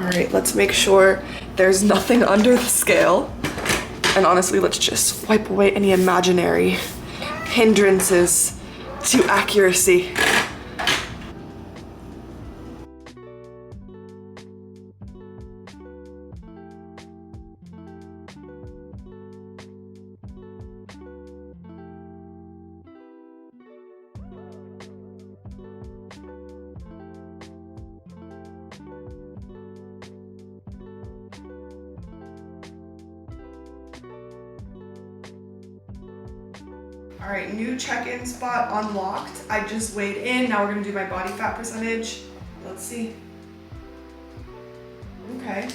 All right, let's make sure there's nothing under the scale. And honestly, let's just wipe away any imaginary hindrances to accuracy. All right, new check-in spot unlocked. I just weighed in. Now we're gonna do my body fat percentage. Let's see. Okay.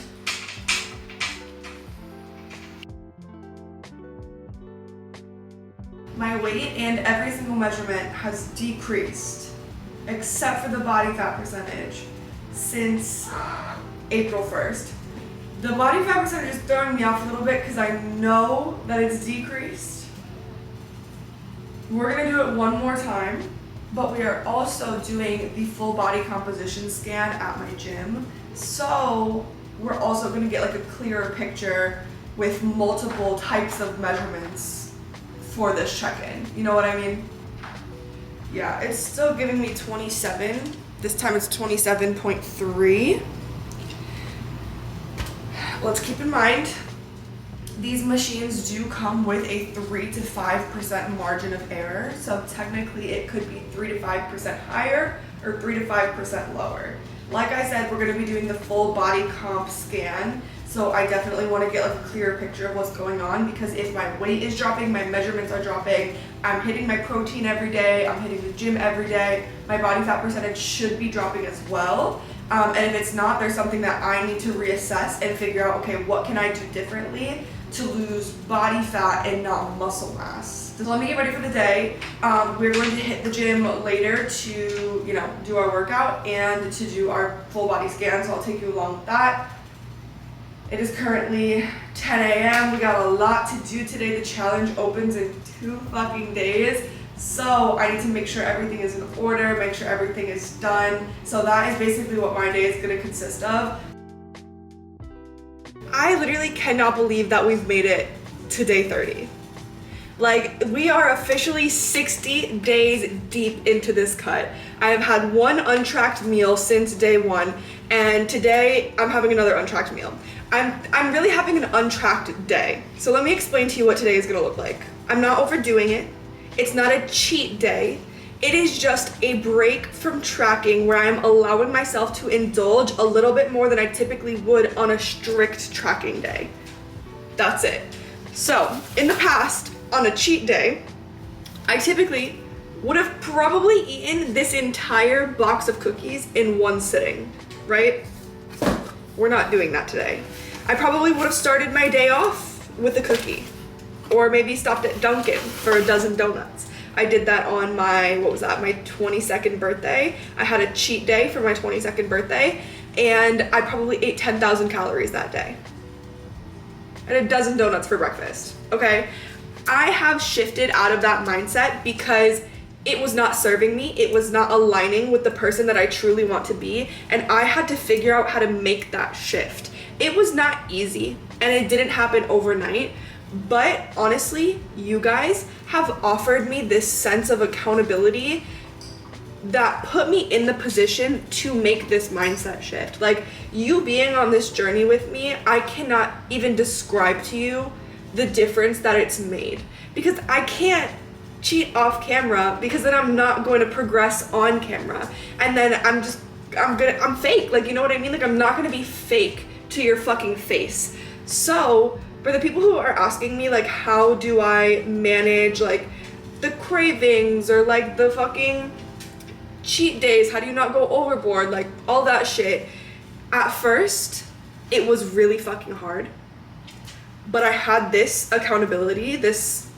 My weight and every single measurement has decreased, except for the body fat percentage, since April 1st. The body fat percentage is throwing me off a little bit because I know that it's decreased. We're gonna do it one more time, but we are also doing the full body composition scan at my gym. So we're also gonna get like a clearer picture with multiple types of measurements for this check-in. You know what I mean? Yeah, it's still giving me 27. This time it's 27.3. Let's keep in mind, these machines do come with a 3 to 5% margin of error. So technically it could be 3 to 5% higher or 3 to 5% lower. Like I said, we're gonna be doing the full body comp scan. So I definitely wanna get like a clearer picture of what's going on, because if my weight is dropping, my measurements are dropping, I'm hitting my protein every day, I'm hitting the gym every day, my body fat percentage should be dropping as well. And if it's not, there's something that I need to reassess and figure out, okay, what can I do differently to lose body fat and not muscle mass. So let me get ready for the day. We're going to hit the gym later to, do our workout and to do our full body scan, so I'll take you along with that. It is currently 10 a.m. We got a lot to do today. The challenge opens in 2 fucking days. So I need to make sure everything is in order, make sure everything is done. So that is basically what my day is gonna consist of. I literally cannot believe that we've made it to day 30. Like, we are officially 60 days deep into this cut. I have had one untracked meal since day 1, and today I'm having another untracked meal. I'm really having an untracked day. So let me explain to you what today is gonna look like. I'm not overdoing it. It's not a cheat day. It is just a break from tracking where I'm allowing myself to indulge a little bit more than I typically would on a strict tracking day. That's it. So in the past, on a cheat day, I typically would have probably eaten this entire box of cookies in one sitting, right? We're not doing that today. I probably would have started my day off with a cookie, or maybe stopped at Dunkin' for a dozen donuts. I did that on my, my 22nd birthday. I had a cheat day for my 22nd birthday, and I probably ate 10,000 calories that day. I had a dozen donuts for breakfast, okay? I have shifted out of that mindset because it was not serving me. It was not aligning with the person that I truly want to be, and I had to figure out how to make that shift. It was not easy, and it didn't happen overnight, but honestly, you guys have offered me this sense of accountability that put me in the position to make this mindset shift. Like, you being on this journey with me, I cannot even describe to you the difference that it's made, because I can't cheat off camera, because then I'm not going to progress on camera, and then I'm fake, like, you know what I mean? Like, I'm not gonna be fake to your fucking face. So for the people who are asking me, like, how do I manage, like, the cravings or, like, the fucking cheat days, how do you not go overboard, like, all that shit. At first, it was really fucking hard. But I had this accountability, this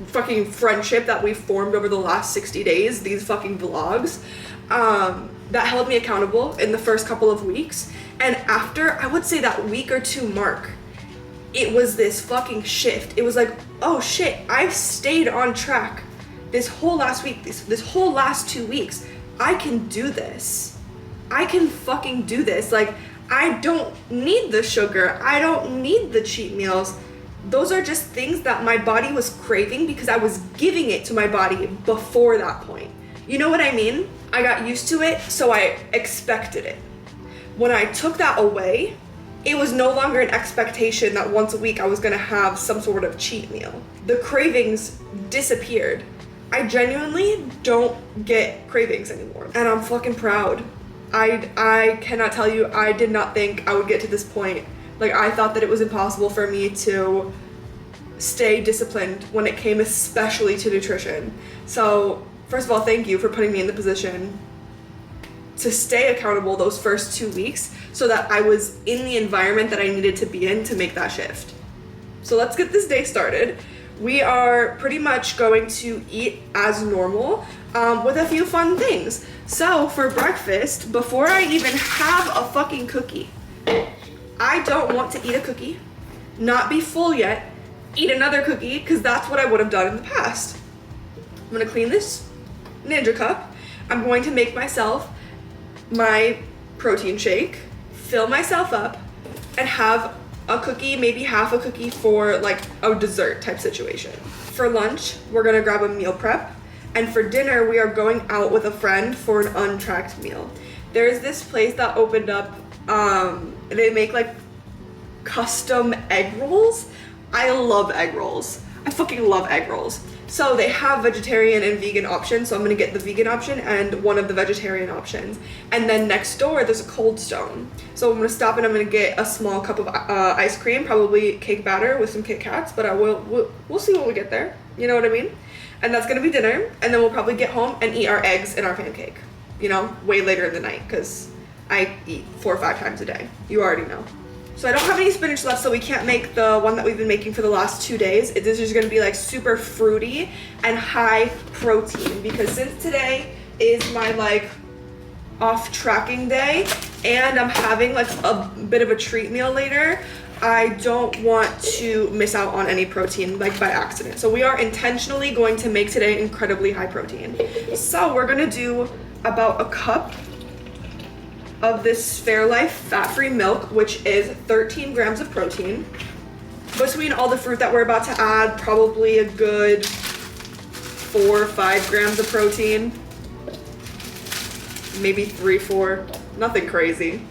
fucking friendship that we formed over the last 60 days, these fucking vlogs, that held me accountable in the first couple of weeks. And after, I would say, that week or 2 mark, it was this fucking shift. It was like, oh shit, I've stayed on track this whole last week, this whole last 2 weeks. I can do this. I can fucking do this. Like, I don't need the sugar. I don't need the cheat meals. Those are just things that my body was craving because I was giving it to my body before that point. You know what I mean? I got used to it, so I expected it. When I took that away, it was no longer an expectation that once a week I was gonna have some sort of cheat meal. The cravings disappeared. I genuinely don't get cravings anymore, and I'm fucking proud. I cannot tell you, I did not think I would get to this point. Like, I thought that it was impossible for me to stay disciplined when it came especially to nutrition. So, first of all, thank you for putting me in the position to stay accountable those first 2 weeks so that I was in the environment that I needed to be in to make that shift. So let's get this day started. We are pretty much going to eat as normal with a few fun things. So for breakfast, before I even have a fucking cookie, I don't want to eat a cookie, not be full yet, eat another cookie, because that's what I would have done in the past. I'm gonna clean this Ninja cup. I'm going to make myself my protein shake, fill myself up, and have a cookie, maybe half a cookie for like a dessert type situation. For lunch, we're gonna grab a meal prep, and for dinner, we are going out with a friend for an untracked meal. There's this place that opened up, they make like custom egg rolls. I love egg rolls. I fucking love egg rolls. So they have vegetarian and vegan options, so I'm gonna get the vegan option and one of the vegetarian options. And then next door, there's a Cold Stone. So I'm gonna stop and I'm gonna get a small cup of ice cream, probably cake batter with some Kit Kats, but we'll see when we get there. You know what I mean? And that's gonna be dinner, and then we'll probably get home and eat our eggs and our pancake, you know, way later in the night, because I eat 4 or 5 times a day. You already know. So I don't have any spinach left, so we can't make the one that we've been making for the last 2 days. This is gonna be like super fruity and high protein, because since today is my like off tracking day and I'm having like a bit of a treat meal later, I don't want to miss out on any protein like by accident. So we are intentionally going to make today incredibly high protein. So we're gonna do about a cup of this Fairlife fat-free milk, which is 13 grams of protein. Between all the fruit that we're about to add, probably a good 4 or 5 grams of protein. Maybe 3, 4, nothing crazy.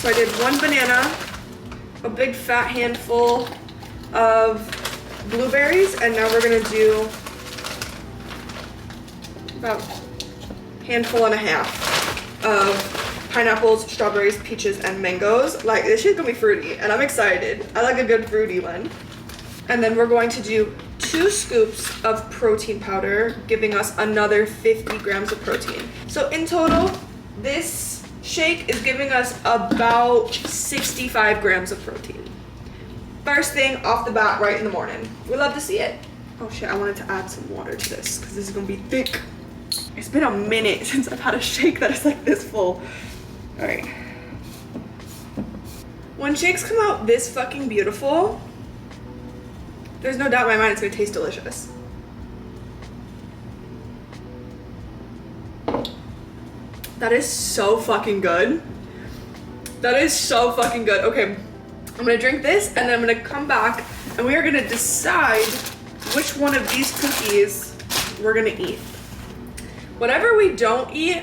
So I did 1 banana, a big fat handful of blueberries, and now we're gonna do about a handful and a half of pineapples, strawberries, peaches, and mangoes. Like, this shit's gonna be fruity, and I'm excited. I like a good fruity one. And then we're going to do 2 scoops of protein powder, giving us another 50 grams of protein. So in total, this shake is giving us about 65 grams of protein. First thing off the bat, right in the morning. We love to see it. Oh shit, I wanted to add some water to this, because this is gonna be thick. It's been a minute since I've had a shake that is like this full. All right. When shakes come out this fucking beautiful, there's no doubt in my mind it's gonna taste delicious. That is so fucking good. That is so fucking good. Okay, I'm gonna drink this and then I'm gonna come back and we are gonna decide which one of these cookies we're gonna eat. Whatever we don't eat,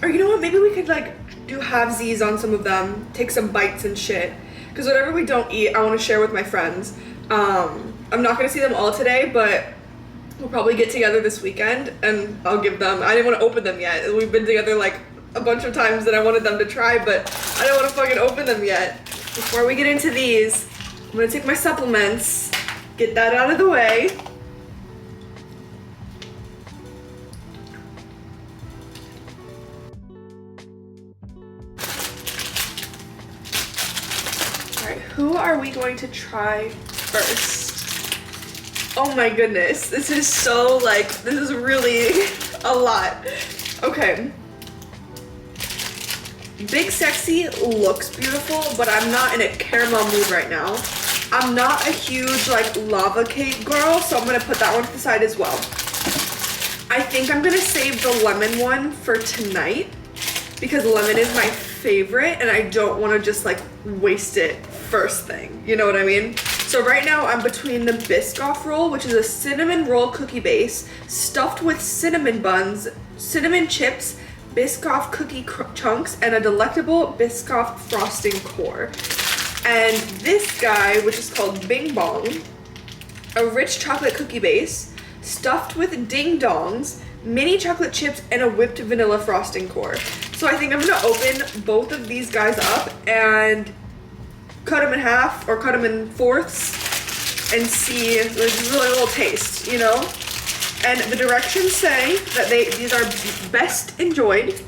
or you know what, maybe we could like do halvesies on some of them, take some bites and shit. Because whatever we don't eat, I want to share with my friends. I'm not gonna see them all today, but we'll probably get together this weekend and I'll give them, I didn't want to open them yet. We've been together like a bunch of times that I wanted them to try, but I didn't want to fucking open them yet. Before we get into these, I'm gonna take my supplements, get that out of the way. Who are we going to try first? Oh my goodness, this is so like, this is really a lot. Okay. Big Sexy looks beautiful, but I'm not in a caramel mood right now. I'm not a huge like lava cake girl, so I'm gonna put that one to the side as well. I think I'm gonna save the lemon one for tonight because lemon is my favorite and I don't want to just like waste it first thing. You know what I mean? So right now I'm between the Biscoff roll, which is a cinnamon roll cookie base stuffed with cinnamon buns, cinnamon chips, Biscoff cookie chunks, and a delectable Biscoff frosting core. And this guy, which is called Bing Bong, a rich chocolate cookie base stuffed with ding dongs, mini chocolate chips, and a whipped vanilla frosting core. So I think I'm gonna open both of these guys up and cut them in half or cut them in fourths and see, like, just really a little taste, you know? And the directions say that these are best enjoyed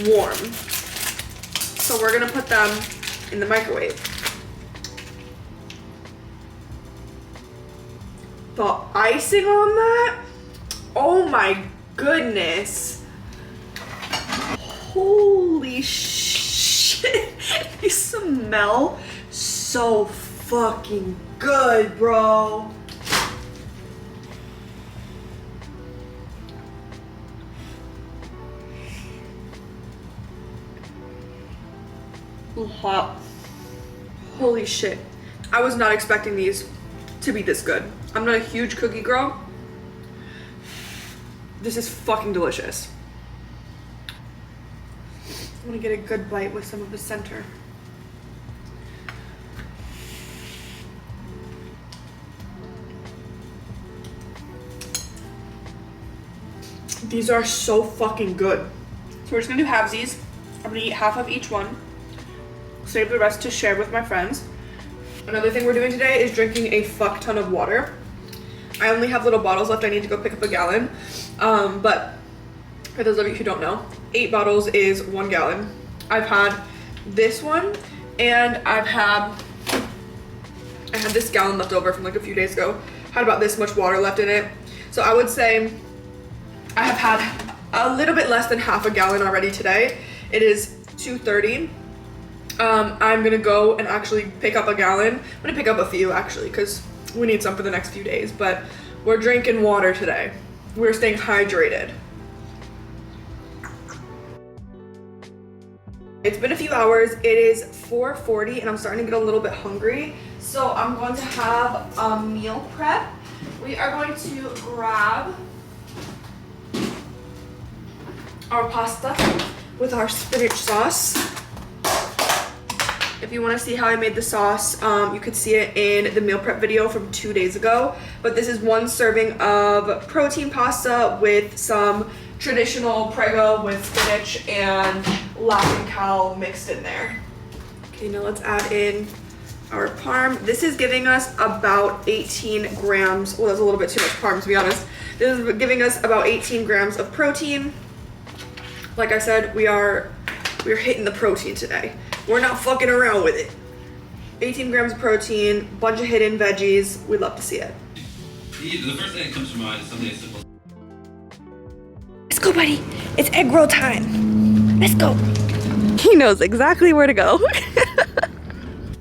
warm. So we're gonna put them in the microwave. The icing on that, oh my goodness. Holy shit, they smell so fucking good, bro. Hot. Holy shit. I was not expecting these to be this good. I'm not a huge cookie girl. This is fucking delicious. I'm gonna get a good bite with some of the center. These are so fucking good. So we're just gonna do halvesies. I'm gonna eat half of each one. Save the rest to share with my friends. Another thing we're doing today is drinking a fuck ton of water. I only have little bottles left. I need to go pick up a gallon. But for those of you who don't know, 8 bottles is 1 gallon. I've had this one and I had this gallon left over from like a few days ago. Had about this much water left in it. So I would say I have had a little bit less than half a gallon already today. It is 2:30. I'm gonna go and actually pick up a gallon. I'm gonna pick up a few actually because we need some for the next few days, but we're drinking water today. We're staying hydrated. It's been a few hours. It is 4:40 and I'm starting to get a little bit hungry. So I'm going to have a meal prep. We are going to grab our pasta with our spinach sauce. If you want to see how I made the sauce, you could see it in the meal prep video from 2 days ago. But this is 1 serving of protein pasta with some traditional prego with spinach and Latin cow mixed in there. Okay, now let's add in our parm. This is giving us about 18 grams. Well, that's a little bit too much parm, to be honest. This is giving us about 18 grams of protein. Like I said, we're hitting the protein today. We're not fucking around with it. 18 grams of protein, bunch of hidden veggies. We'd love to see it. The first thing that comes to mind is something as simple. Let's go, buddy. It's egg roll time. Let's go. He knows exactly where to go.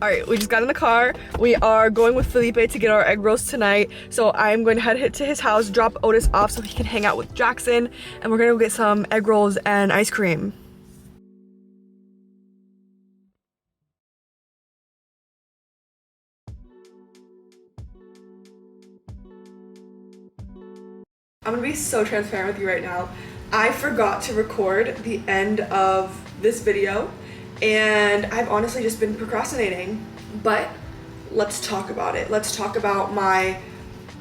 All right, we just got in the car. We are going with Felipe to get our egg rolls tonight. So I'm going to head to his house, drop Otis off so he can hang out with Jackson. And we're gonna go get some egg rolls and ice cream. I'm gonna be so transparent with you right now. I forgot to record the end of this video and I've honestly just been procrastinating, but let's talk about it. Let's talk about my,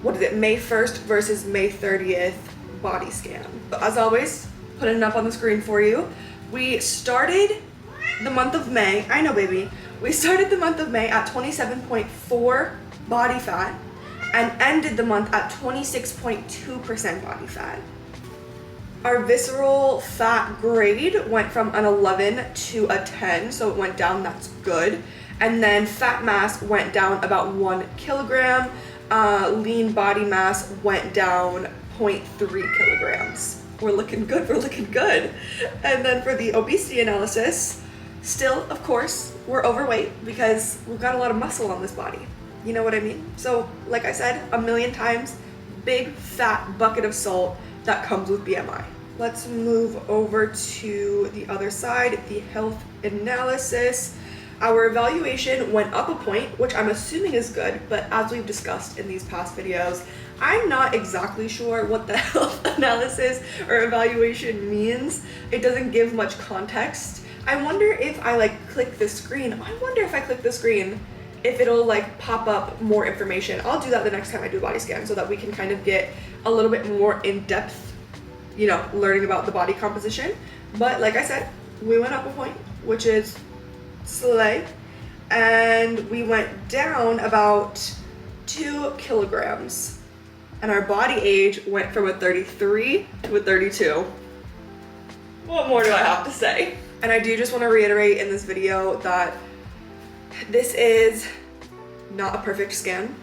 May 1st versus May 30th body scan. As always, putting it up on the screen for you. We started the month of May, I know baby, we started the month of May at 27.4 body fat and ended the month at 26.2% body fat. Our visceral fat grade went from an 11 to a 10, so it went down, that's good. And then fat mass went down about 1 kilogram. Lean body mass went down 0.3 kilograms. We're looking good, we're looking good. And then for the obesity analysis, still, of course, we're overweight because we've got a lot of muscle on this body. You know what I mean? So, like I said a million times, big fat bucket of salt that comes with BMI. let's move over to the other side, the health analysis. Our evaluation went up a point, which I'm assuming is good, but as we've discussed in these past videos, I'm not exactly sure what the health analysis or evaluation means. It doesn't give much context. I wonder if I like click the screen. I wonder if I click the screen, if it'll like pop up more information. I'll do that the next time I do a body scan so that we can kind of get a little bit more in-depth, you know, learning about the body composition. But like I said, we went up a point, which is slay, and we went down about 2 kilograms, and our body age went from a 33 to a 32. What more do I have to say? And I do just want to reiterate in this video that this is not a perfect scan.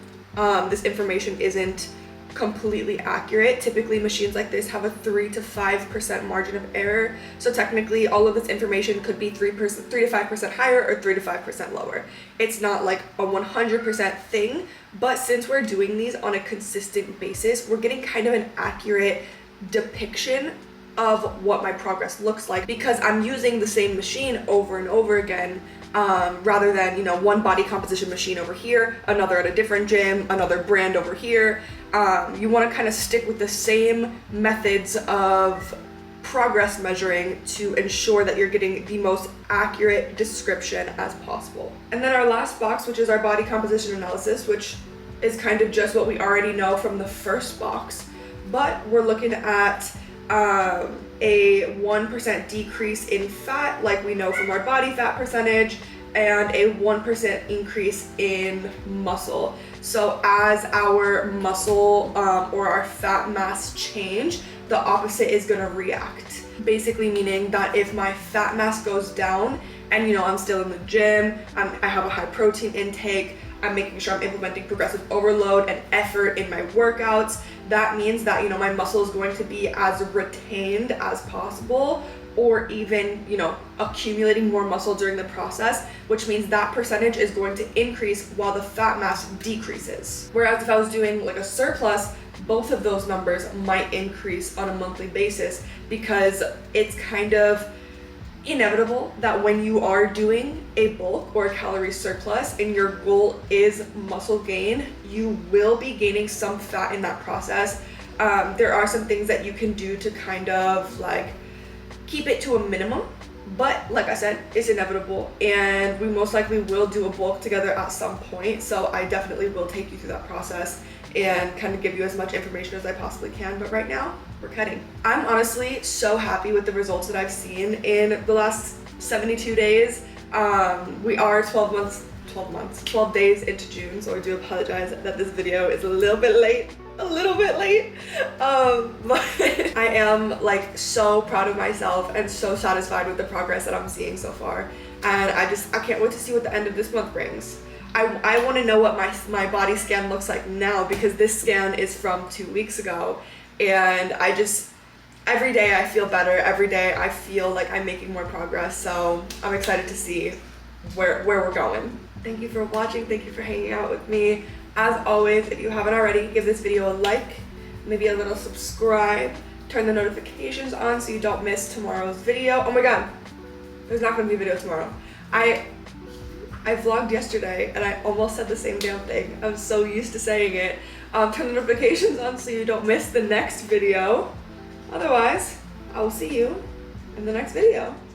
This information isn't completely accurate. Typically machines like this have a 3 to 5% margin of error. So technically all of this information could be 3 to 5% higher or 3 to 5% lower. It's not like a 100% thing, but since we're doing these on a consistent basis, we're getting kind of an accurate depiction of what my progress looks like because I'm using the same machine over and over again, rather than, you know, one body composition machine over here, another at a different gym, another brand over here. You want to kind of stick with the same methods of progress measuring to ensure that you're getting the most accurate description as possible. And then our last box, which is our body composition analysis, which is kind of just what we already know from the first box, but we're looking at a 1% decrease in fat, like we know from our body fat percentage, and a 1% increase in muscle. So as our muscle or our fat mass change, the opposite is gonna react. Basically meaning that if my fat mass goes down and, you know, I'm still in the gym, I have a high protein intake, I'm making sure I'm implementing progressive overload and effort in my workouts, that means that, you know, my muscle is going to be as retained as possible, or even, you know, accumulating more muscle during the process, which means that percentage is going to increase while the fat mass decreases. Whereas if I was doing like a surplus, both of those numbers might increase on a monthly basis because it's kind of inevitable that when you are doing a bulk or a calorie surplus and your goal is muscle gain, you will be gaining some fat in that process. There are some things that you can do to kind of like keep it to a minimum, but like I said, it's inevitable and we most likely will do a bulk together at some point. So I definitely will take you through that process and kind of give you as much information as I possibly can. But right now, we're cutting. I'm honestly so happy with the results that I've seen in the last 72 days. We are 12 days into June, so I do apologize that this video is a little bit late. But I am like so proud of myself and so satisfied with the progress that I'm seeing so far. And I can't wait to see what the end of this month brings. I want to know what my body scan looks like now because this scan is from 2 weeks ago, and every day I feel better, every day I feel like I'm making more progress, so I'm excited to see where we're going. Thank you for watching, thank you for hanging out with me. As always, if you haven't already, give this video a like, maybe a little subscribe, turn the notifications on so you don't miss tomorrow's video. Oh my god, there's not going to be a video tomorrow. I vlogged yesterday and I almost said the same damn thing. I'm so used to saying it. Turn the notifications on so you don't miss the next video. Otherwise, I will see you in the next video.